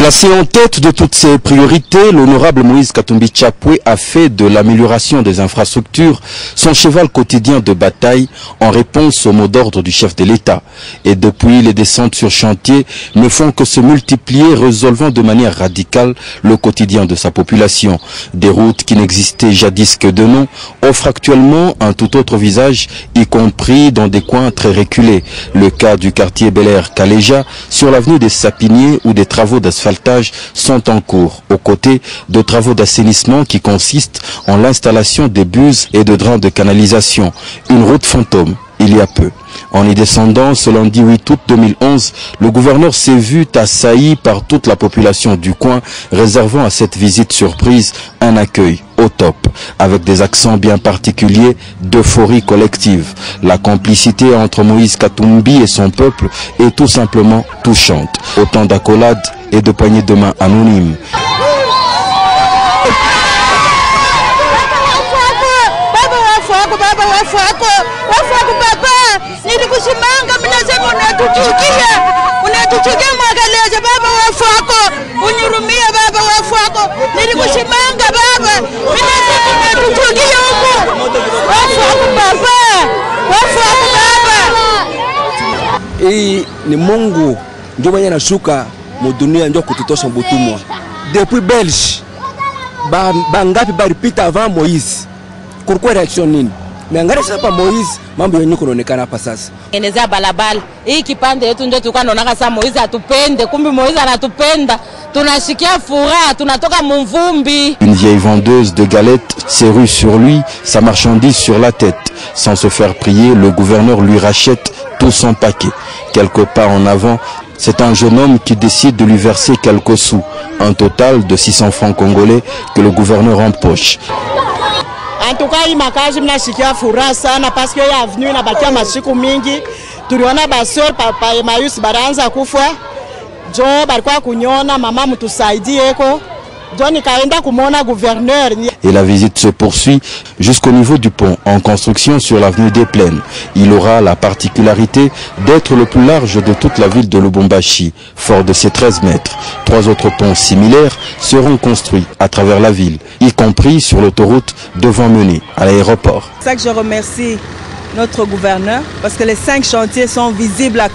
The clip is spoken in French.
Placé en tête de toutes ces priorités, l'honorable Moïse Katumbi Tchapoué a fait de l'amélioration des infrastructures son cheval quotidien de bataille en réponse au mot d'ordre du chef de l'État. Et depuis, les descentes sur chantier ne font que se multiplier, résolvant de manière radicale le quotidien de sa population. Des routes qui n'existaient jadis que de nom offrent actuellement un tout autre visage, y compris dans des coins très reculés. Le cas du quartier Bel Air Kaléja sur l'avenue des Sapiniers où des travaux d'asphaltage sont en cours, aux côtés de travaux d'assainissement qui consistent en l'installation des buses et de drains de canalisation. Une route fantôme, il y a peu. En y descendant, ce lundi 8 août 2011, le gouverneur s'est vu assailli par toute la population du coin, réservant à cette visite surprise un accueil au top, avec des accents bien particuliers d'euphorie collective. La complicité entre Moïse Katumbi et son peuple est tout simplement touchante. Autant d'accolades et de poignées de main anonymes. Hii ni Mungu ndio mwenye anashuka mudunia ndio kututosha mbutumwa. Depuis Belge bangapi baripita avant Moïse. Pourquoi réaction nini? Meangalia sasa Moïse mambo yenyewe kunaonekana hapa sasa. Eneza balabala. Hii kipande yetu ndio tulikuwa tunaona sasa Moïse atupende, kumbe Moïse anatupenda. Tunashikia furaha, tunatoka mvumbi. Une vieille vendeuse de galettes s'est rue sur lui, sa marchandise sur la tête. Sans se faire prier, le gouverneur lui rachète tout son paquet. Quelque part en avant, c'est un jeune homme qui décide de lui verser quelques sous. Un total de 600 francs congolais que le gouverneur empoche. En tout cas, makazi mnashikia furaha sana parce que ya avenue inabakia masiku mingi. Tuliona basor papa Emmaüs baranza kufa. Jo barikuwa kunyona mama mtusaidieko. Jo nikaenda kumona gouverneur. Et la visite se poursuit jusqu'au niveau du pont en construction sur l'avenue des Plaines. Il aura la particularité d'être le plus large de toute la ville de Lubumbashi, fort de ses 13 mètres. 3 autres ponts similaires seront construits à travers la ville, y compris sur l'autoroute devant mener à l'aéroport. C'est ça que je remercie notre gouverneur parce que les 5 chantiers sont visibles à